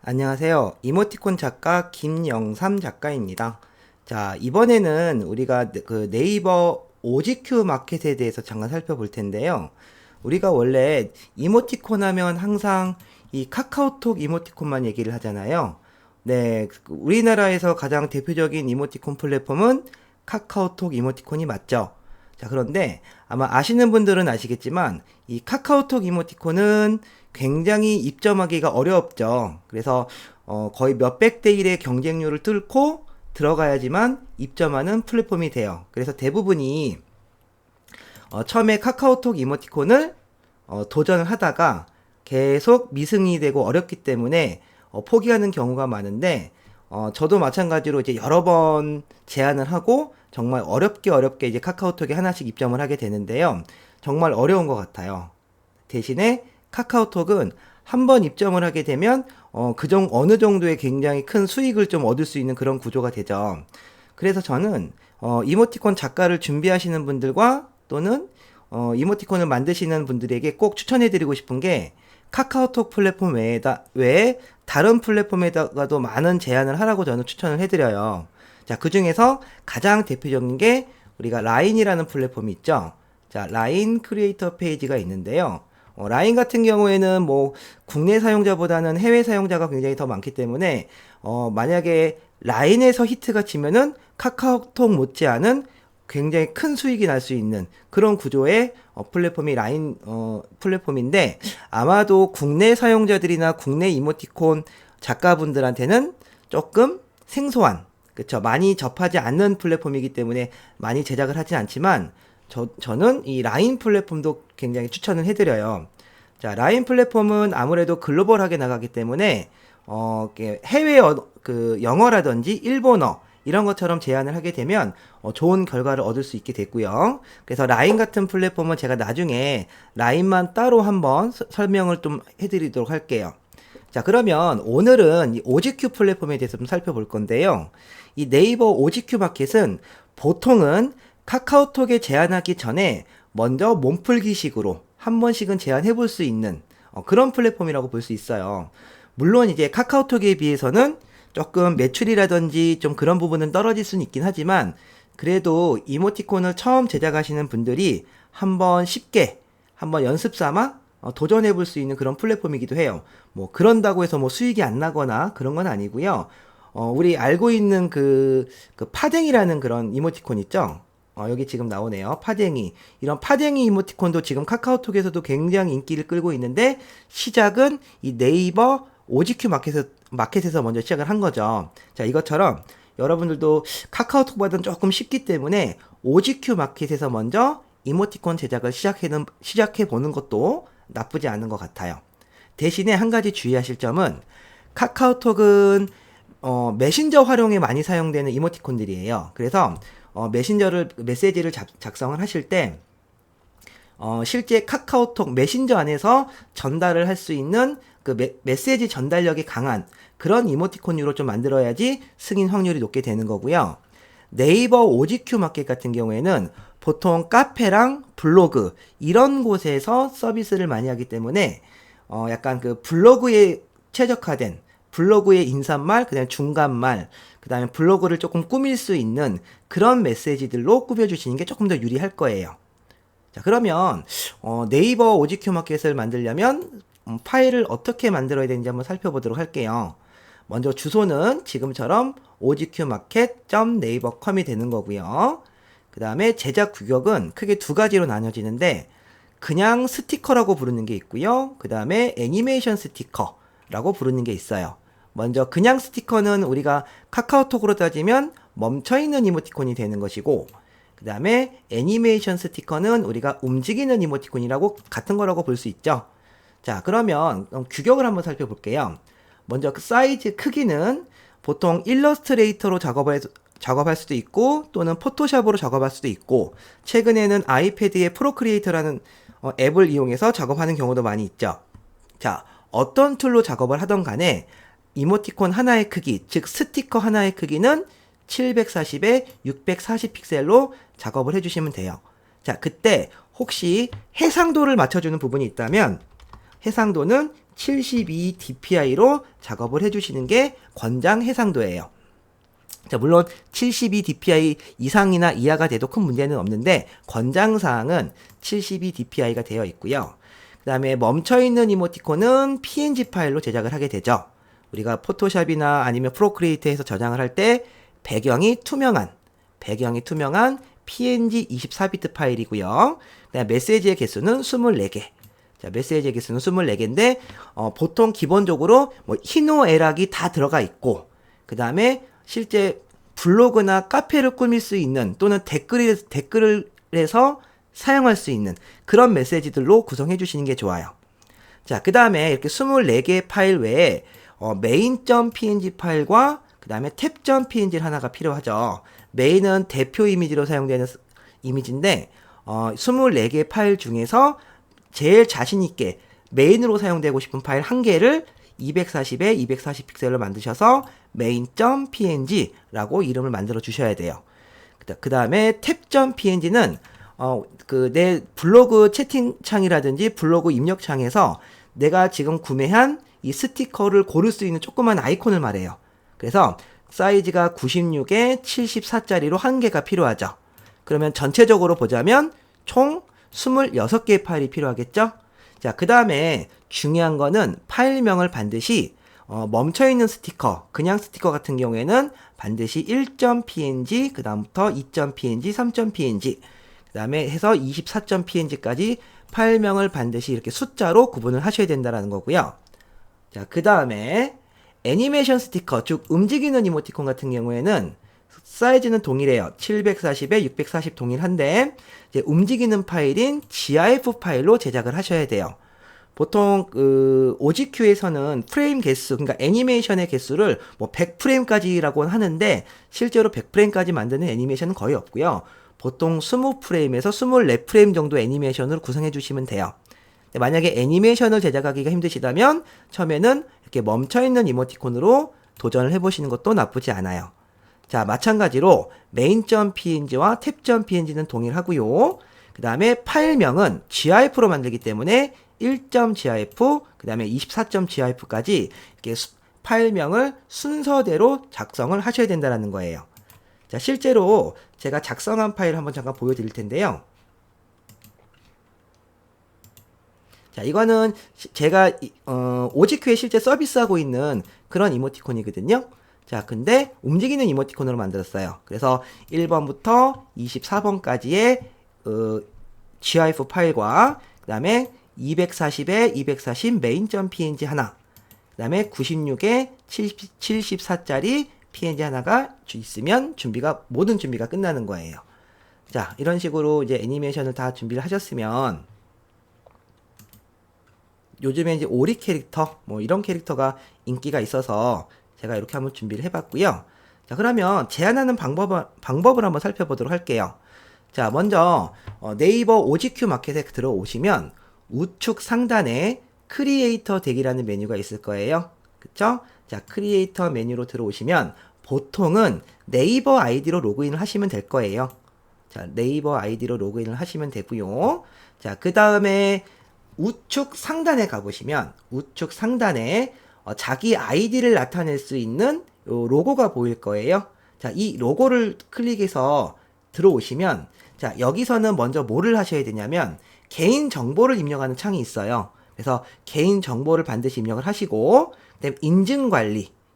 안녕하세요. 이모티콘 작가 김영삼 작가입니다. 자, 이번에는 우리가 그 네이버 OGQ 마켓에 대해서 잠깐 살펴볼 텐데요. 우리가 원래 이모티콘 하면 항상 이 카카오톡 이모티콘만 얘기를 하잖아요. 네, 우리나라에서 가장 대표적인 이모티콘 플랫폼은 카카오톡 이모티콘이 맞죠? 자, 그런데 아마 아시는 분들은 아시겠지만 이 카카오톡 이모티콘은 굉장히 입점하기가 어렵죠. 그래서 거의 몇백 대 1의 경쟁률을 뚫고 들어가야지만 입점하는 플랫폼이 돼요. 그래서 대부분이 처음에 카카오톡 이모티콘을 도전을 하다가 계속 미승이 되고 어렵기 때문에 포기하는 경우가 많은데 저도 마찬가지로 이제 여러 번 제안을 하고 정말 어렵게 이제 카카오톡에 하나씩 입점을 하게 되는데요. 정말 어려운 것 같아요. 대신에 카카오톡은 한 번 입점을 하게 되면 어느 정도의 굉장히 큰 수익을 좀 얻을 수 있는 그런 구조가 되죠. 그래서 저는 이모티콘 작가를 준비하시는 분들과 또는 이모티콘을 만드시는 분들에게 꼭 추천해드리고 싶은 게 카카오톡 플랫폼 외에 다른 플랫폼에다가도 많은 제안을 하라고 저는 추천을 해드려요. 자, 그 중에서 가장 대표적인 게 우리가 라인이라는 플랫폼이 있죠. 자, 라인 크리에이터 페이지가 있는데요. 라인 같은 경우에는 뭐 국내 사용자보다는 해외 사용자가 굉장히 더 많기 때문에 만약에 라인에서 히트가 치면은 카카오톡 못지않은 굉장히 큰 수익이 날 수 있는 그런 구조의 플랫폼이 라인 플랫폼인데 아마도 국내 사용자들이나 국내 이모티콘 작가분들한테는 조금 생소한, 그쵸, 많이 접하지 않는 플랫폼이기 때문에 많이 제작을 하진 않지만 저는 이 라인 플랫폼도 굉장히 추천을 해드려요. 자, 라인 플랫폼은 아무래도 글로벌하게 나가기 때문에 해외 그 영어라든지 일본어 이런 것처럼 제안을 하게 되면 좋은 결과를 얻을 수 있게 됐고요. 그래서 라인 같은 플랫폼은 제가 나중에 라인만 따로 한번 설명을 좀 해드리도록 할게요. 자, 그러면 오늘은 이 OGQ 플랫폼에 대해서 좀 살펴볼 건데요. 이 네이버 OGQ 마켓은 보통은 카카오톡에 제안하기 전에 먼저 몸풀기식으로 한 번씩은 제안해 볼 수 있는 그런 플랫폼이라고 볼 수 있어요. 물론 이제 카카오톡에 비해서는 조금 매출이라든지 좀 그런 부분은 떨어질 수는 있긴 하지만 그래도 이모티콘을 처음 제작하시는 분들이 한번 쉽게 한번 연습 삼아 도전해 볼 수 있는 그런 플랫폼이기도 해요. 뭐 그런다고 해서 뭐 수익이 안 나거나 그런 건 아니고요. 우리 알고 있는 그 파댕이라는 그런 이모티콘 있죠? 여기 지금 나오네요. 파댕이. 이런 파댕이 이모티콘도 지금 카카오톡에서도 굉장히 인기를 끌고 있는데 시작은 이 네이버 OGQ 마켓에서 먼저 시작을 한 거죠. 자, 이것처럼 여러분들도 카카오톡보다는 조금 쉽기 때문에 OGQ 마켓에서 먼저 이모티콘 제작을 시작해 보는 것도 나쁘지 않은 것 같아요. 대신에 한 가지 주의하실 점은 카카오톡은 메신저 활용에 많이 사용되는 이모티콘들이에요. 그래서 메시지를 작성을 하실 때 실제 카카오톡 메신저 안에서 전달을 할 수 있는 그 메시지 전달력이 강한 그런 이모티콘으로 좀 만들어야지 승인 확률이 높게 되는 거고요. 네이버 OGQ 마켓 같은 경우에는 보통 카페랑 블로그 이런 곳에서 서비스를 많이 하기 때문에 약간 그 블로그에 최적화된 블로그의 인사말, 그다음에 중간말, 그다음에 블로그를 조금 꾸밀 수 있는 그런 메시지들로 꾸며주시는 게 조금 더 유리할 거예요. 자, 그러면 네이버 OGQ 마켓을 만들려면 파일을 어떻게 만들어야 되는지 한번 살펴보도록 할게요. 먼저 주소는 지금처럼 ogqmarket.naver.com이 되는 거고요. 그 다음에 제작 규격은 크게 두 가지로 나뉘어지는데 그냥 스티커라고 부르는 게 있고요. 그 다음에 애니메이션 스티커라고 부르는 게 있어요. 먼저 그냥 스티커는 우리가 카카오톡으로 따지면 멈춰있는 이모티콘이 되는 것이고 그 다음에 애니메이션 스티커는 우리가 움직이는 이모티콘이라고 같은 거라고 볼 수 있죠. 자, 그러면 규격을 한번 살펴볼게요. 먼저 그 사이즈 크기는 보통 일러스트레이터로 작업할 수도 있고 또는 포토샵으로 작업할 수도 있고 최근에는 아이패드의 프로크리에이터라는 앱을 이용해서 작업하는 경우도 많이 있죠. 자, 어떤 툴로 작업을 하던 간에 이모티콘 하나의 크기, 즉 스티커 하나의 크기는 740에 640 픽셀로 작업을 해주시면 돼요. 자, 그때 혹시 해상도를 맞춰주는 부분이 있다면 해상도는 72 dpi로 작업을 해주시는 게 권장 해상도예요. 자, 물론 72 dpi 이상이나 이하가 돼도 큰 문제는 없는데 권장사항은 72 dpi가 되어 있고요. 그 다음에 멈춰있는 이모티콘은 png 파일로 제작을 하게 되죠. 우리가 포토샵이나 아니면 프로크리에이트에서 저장을 할 때 배경이 투명한 png 24비트 파일이고요. 그다음 메시지의 개수는 24개. 자, 메시지의 개수는 24개인데 보통 기본적으로 뭐 희노애락이 다 들어가 있고, 그 다음에 실제 블로그나 카페를 꾸밀 수 있는 또는 댓글을 해서 사용할 수 있는 그런 메시지들로 구성해 주시는 게 좋아요. 자, 그 다음에 이렇게 24개 파일 외에 main.png 파일과 그 다음에 탭.png 하나가 필요하죠. 메인은 대표 이미지로 사용되는 이미지인데 24개 파일 중에서 제일 자신있게 메인으로 사용되고 싶은 파일 한 개를 240에 240 픽셀로 만드셔서 main.png라고 이름을 만들어 주셔야 돼요. 그 다음에 탭.png는 내 블로그 채팅창이라든지 블로그 입력창에서 내가 지금 구매한 이 스티커를 고를 수 있는 조그만 아이콘을 말해요. 그래서 사이즈가 96에 74짜리로 한 개가 필요하죠. 그러면 전체적으로 보자면 총 26개의 파일이 필요하겠죠? 자, 그 다음에 중요한 거는 파일명을 반드시 멈춰있는 스티커, 그냥 스티커 같은 경우에는 반드시 1.png, 그 다음부터 2.png, 3.png, 그 다음에 해서 24.png까지 파일명을 반드시 이렇게 숫자로 구분을 하셔야 된다는 거고요. 자, 그 다음에 애니메이션 스티커, 즉 움직이는 이모티콘 같은 경우에는 사이즈는 동일해요. 740에 640 동일한데 이제 움직이는 파일인 GIF 파일로 제작을 하셔야 돼요. 보통 OGQ에서는 프레임 개수, 그러니까 애니메이션의 개수를 뭐 100프레임까지라고 하는데 실제로 100프레임까지 만드는 애니메이션은 거의 없고요. 보통 20프레임에서 24프레임 정도 애니메이션으로 구성해 주시면 돼요. 만약에 애니메이션을 제작하기가 힘드시다면 처음에는 이렇게 멈춰있는 이모티콘으로 도전을 해보시는 것도 나쁘지 않아요. 자, 마찬가지로 main.png와 탭.png는 동일하고요. 그 다음에 파일명은 GIF로 만들기 때문에 1.gif, 그 다음에 24.gif까지 이렇게 파일명을 순서대로 작성을 하셔야 된다는 거예요. 자, 실제로 제가 작성한 파일 한번 잠깐 보여드릴 텐데요. 자, 이거는 제가 OGQ에 실제 서비스하고 있는 그런 이모티콘이거든요. 자, 근데 움직이는 이모티콘으로 만들었어요. 그래서 1번부터 24번까지의 GIF 파일과 그 다음에 240에 240 main.png 하나, 그 다음에 96에 74짜리 png 하나가 있으면 모든 준비가 끝나는 거예요. 자, 이런 식으로 이제 애니메이션을 다 준비를 하셨으면 요즘에 이제 오리 캐릭터, 뭐 이런 캐릭터가 인기가 있어서 제가 이렇게 한번 준비를 해봤고요. 자, 그러면 제안하는 방법을 한번 살펴보도록 할게요. 자, 먼저 네이버 OGQ 마켓에 들어오시면 우측 상단에 크리에이터 덱이라는 메뉴가 있을 거예요. 그쵸? 자, 크리에이터 메뉴로 들어오시면 보통은 네이버 아이디로 로그인을 하시면 될 거예요. 자, 네이버 아이디로 로그인을 하시면 되고요. 자, 그 다음에 우측 상단에 가보시면 우측 상단에 자기 아이디를 나타낼 수 있는 요 로고가 보일 거예요. 자, 이 로고를 클릭해서 들어오시면 자, 여기서는 먼저 뭐를 하셔야 되냐면 개인 정보를 입력하는 창이 있어요. 그래서 개인 정보를 반드시 입력을 하시고 그다음에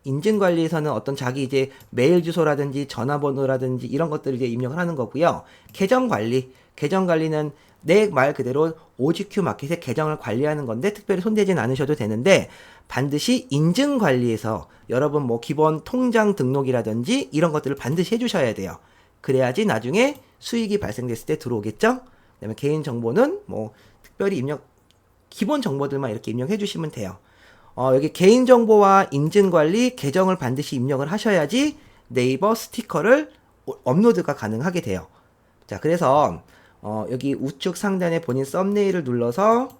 인증 관리에서는 어떤 자기 이제 메일 주소라든지 전화번호라든지 이런 것들을 이제 입력을 하는 거고요. 계정 관리는 내 말 그대로 OGQ 마켓의 계정을 관리하는 건데 특별히 손대진 않으셔도 되는데 반드시 인증 관리에서 여러분 뭐 기본 통장 등록이라든지 이런 것들을 반드시 해주셔야 돼요. 그래야지 나중에 수익이 발생됐을 때 들어오겠죠? 그다음에 개인 정보는 뭐 특별히 기본 정보들만 이렇게 입력해 주시면 돼요. 여기 개인 정보와 인증 관리, 계정을 반드시 입력을 하셔야지 네이버 스티커를 업로드가 가능하게 돼요. 자, 그래서 여기 우측 상단에 본인 썸네일을 눌러서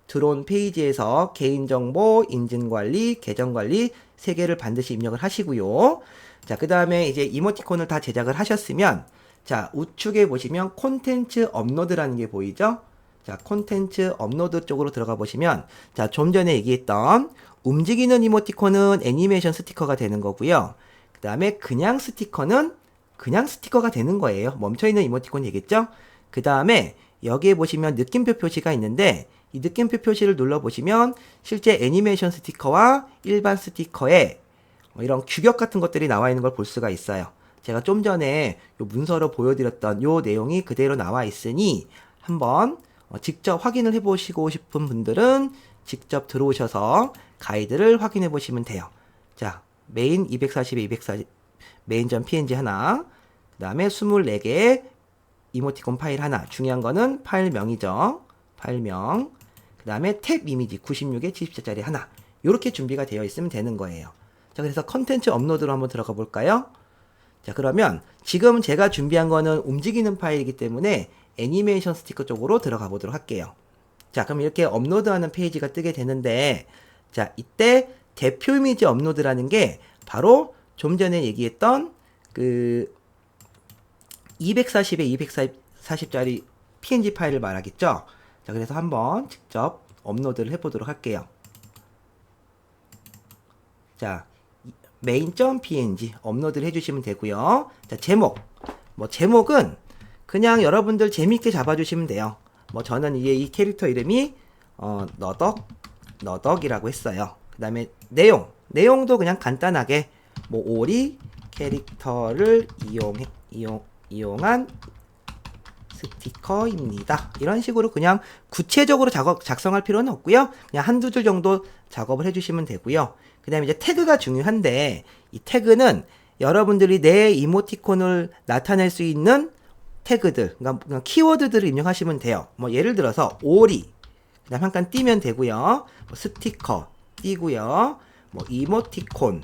들어온 페이지에서 개인정보, 인증관리, 계정관리 3개를 반드시 입력을 하시고요. 자, 그 다음에 이제 이모티콘을 다 제작을 하셨으면 자, 우측에 보시면 콘텐츠 업로드라는 게 보이죠? 자, 콘텐츠 업로드 쪽으로 들어가 보시면, 자, 좀 전에 얘기했던 움직이는 이모티콘은 애니메이션 스티커가 되는 거고요. 그 다음에 그냥 스티커는 그냥 스티커가 되는 거예요. 멈춰있는 이모티콘이겠죠? 그 다음에 여기에 보시면 느낌표 표시가 있는데, 이 느낌표 표시를 눌러보시면 실제 애니메이션 스티커와 일반 스티커에 이런 규격 같은 것들이 나와 있는 걸 볼 수가 있어요. 제가 좀 전에 요 문서로 보여드렸던 요 내용이 그대로 나와 있으니 한번 직접 확인을 해보시고 싶은 분들은 직접 들어오셔서 가이드를 확인해 보시면 돼요. 자, 메인 240에 240, main.png 하나, 그 다음에 24개의 이모티콘 파일 하나. 중요한 거는 파일명이죠. 파일명. 그 다음에 탭 이미지 96에 70자짜리 하나. 이렇게 준비가 되어 있으면 되는 거예요. 자, 그래서 컨텐츠 업로드로 한번 들어가 볼까요? 자, 그러면 지금 제가 준비한 거는 움직이는 파일이기 때문에 애니메이션 스티커 쪽으로 들어가 보도록 할게요. 자, 그럼 이렇게 업로드하는 페이지가 뜨게 되는데, 자, 이때 대표 이미지 업로드라는 게 바로 좀 전에 얘기했던 그 240에 240짜리 PNG 파일을 말하겠죠. 자, 그래서 한번 직접 업로드를 해보도록 할게요. 자, main.png 업로드를 해주시면 되고요. 자, 제목. 제목은 그냥 여러분들 재밌게 잡아주시면 돼요. 저는 이게 이 캐릭터 이름이 너덕이라고 했어요. 그 다음에 내용도 그냥 간단하게 오리 캐릭터를 이용한 스티커입니다. 이런 식으로 그냥 구체적으로 작성할 필요는 없고요. 그냥 한두 줄 정도 작업을 해주시면 되고요. 그 다음에 이제 태그가 중요한데, 이 태그는 여러분들이 내 이모티콘을 나타낼 수 있는 태그들, 그러니까 키워드들을 입력하시면 돼요. 예를 들어서 오리, 그 다음 한 칸 띄면 되고요. 스티커 띄고요. 이모티콘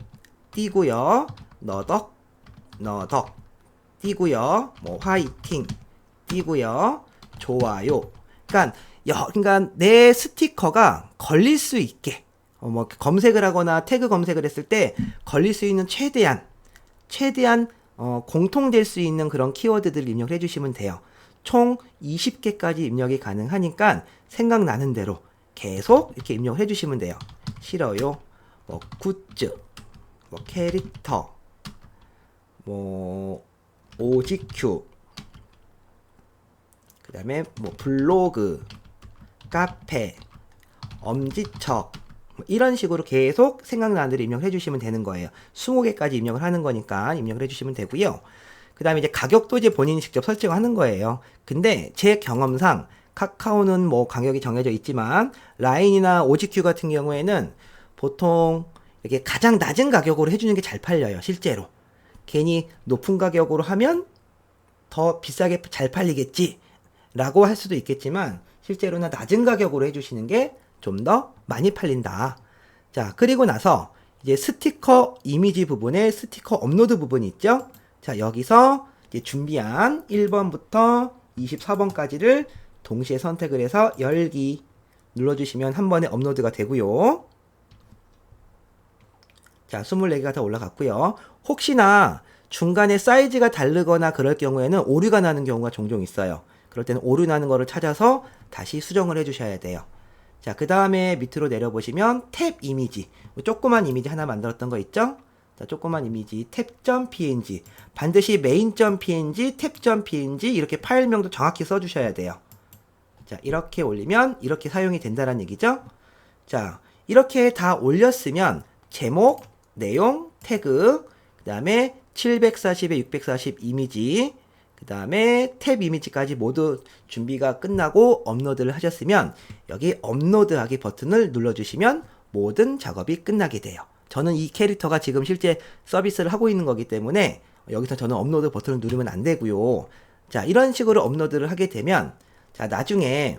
띄고요. 너덕 띄고요. 화이팅 띄고요. 좋아요. 그러니까 내 스티커가 걸릴 수 있게 검색을 하거나 태그 검색을 했을 때 걸릴 수 있는 최대한 공통될 수 있는 그런 키워드들을 입력을 해주시면 돼요. 총 20개까지 입력이 가능하니까 생각나는 대로 계속 이렇게 입력을 해주시면 돼요. 싫어요. 굿즈, 캐릭터, OGQ, 그 다음에 블로그, 카페, 엄지척, 이런 식으로 계속 생각나는 대로 입력을 해주시면 되는 거예요. 20개까지 입력을 하는 거니까 입력을 해주시면 되고요. 그 다음에 이제 가격도 이제 본인이 직접 설정하는 거예요. 근데 제 경험상 카카오는 가격이 정해져 있지만 라인이나 OGQ 같은 경우에는 보통 이렇게 가장 낮은 가격으로 해주는 게 잘 팔려요. 실제로. 괜히 높은 가격으로 하면 더 비싸게 잘 팔리겠지 라고 할 수도 있겠지만 실제로는 낮은 가격으로 해주시는 게 좀 더 많이 팔린다. 자, 그리고 나서 이제 스티커 이미지 부분에 스티커 업로드 부분이 있죠. 자, 여기서 이제 준비한 1번부터 24번까지를 동시에 선택을 해서 열기 눌러주시면 한 번에 업로드가 되고요. 자, 24개가 다 올라갔고요. 혹시나 중간에 사이즈가 다르거나 그럴 경우에는 오류가 나는 경우가 종종 있어요. 그럴 때는 오류 나는 거를 찾아서 다시 수정을 해주셔야 돼요. 자, 그 다음에 밑으로 내려보시면 탭 이미지, 조그만 이미지 하나 만들었던 거 있죠? 자, 조그만 이미지 탭.png, 반드시 main.png, 탭.png 이렇게 파일명도 정확히 써주셔야 돼요. 자, 이렇게 올리면 이렇게 사용이 된다는 얘기죠? 자, 이렇게 다 올렸으면 제목, 내용, 태그, 그 다음에 740에 640 이미지, 그 다음에 탭 이미지까지 모두 준비가 끝나고 업로드를 하셨으면 여기 업로드하기 버튼을 눌러주시면 모든 작업이 끝나게 돼요. 저는 이 캐릭터가 지금 실제 서비스를 하고 있는 거기 때문에 여기서 저는 업로드 버튼을 누르면 안 되고요. 자, 이런 식으로 업로드를 하게 되면 자, 나중에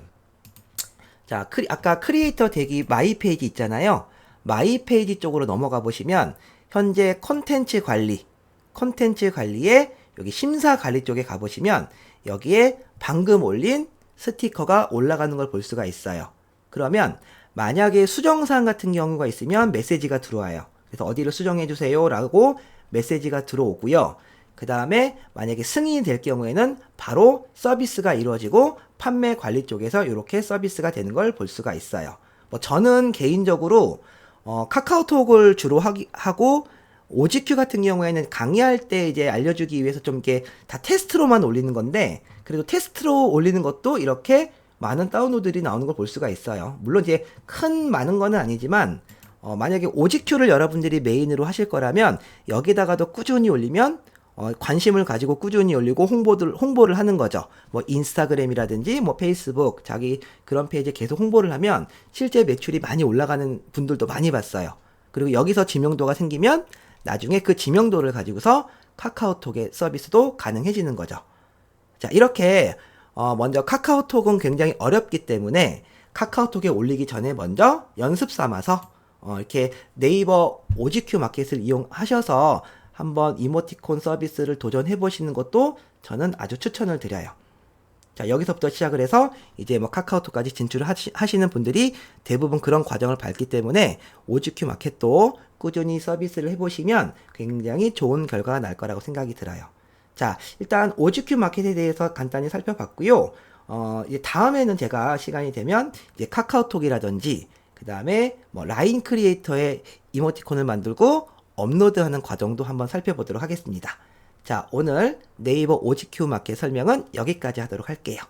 자, 아까 크리에이터 대기 마이 페이지 있잖아요. 마이 페이지 쪽으로 넘어가 보시면 현재 컨텐츠 관리에 여기 심사 관리 쪽에 가보시면 여기에 방금 올린 스티커가 올라가는 걸 볼 수가 있어요. 그러면 만약에 수정사항 같은 경우가 있으면 메시지가 들어와요. 그래서 어디를 수정해 주세요 라고 메시지가 들어오고요. 그 다음에 만약에 승인이 될 경우에는 바로 서비스가 이루어지고 판매 관리 쪽에서 이렇게 서비스가 되는 걸 볼 수가 있어요. 뭐 저는 개인적으로 카카오톡을 주로 하고 OGQ 같은 경우에는 강의할 때 이제 알려주기 위해서 좀 이렇게 다 테스트로만 올리는 건데, 그래도 테스트로 올리는 것도 이렇게 많은 다운로드들이 나오는 걸 볼 수가 있어요. 물론 이제 많은 거는 아니지만 만약에 OGQ를 여러분들이 메인으로 하실 거라면 여기다가도 꾸준히 올리면 관심을 가지고 꾸준히 올리고 홍보를 하는 거죠. 뭐 인스타그램이라든지 뭐 페이스북 자기 그런 페이지에 계속 홍보를 하면 실제 매출이 많이 올라가는 분들도 많이 봤어요. 그리고 여기서 지명도가 생기면 나중에 그 지명도를 가지고서 카카오톡의 서비스도 가능해지는 거죠. 자, 이렇게 먼저 카카오톡은 굉장히 어렵기 때문에 카카오톡에 올리기 전에 먼저 연습 삼아서 이렇게 네이버 OGQ 마켓을 이용하셔서 한번 이모티콘 서비스를 도전해 보시는 것도 저는 아주 추천을 드려요. 자, 여기서부터 시작을 해서 이제 뭐 카카오톡까지 진출을 하시는 분들이 대부분 그런 과정을 밟기 때문에 OGQ 마켓도 꾸준히 서비스를 해보시면 굉장히 좋은 결과가 날 거라고 생각이 들어요. 자, 일단 OGQ 마켓에 대해서 간단히 살펴봤고요. 이제 다음에는 제가 시간이 되면 이제 카카오톡이라든지 그 다음에 뭐 라인 크리에이터의 이모티콘을 만들고 업로드하는 과정도 한번 살펴보도록 하겠습니다. 자, 오늘 네이버 OGQ 마켓 설명은 여기까지 하도록 할게요.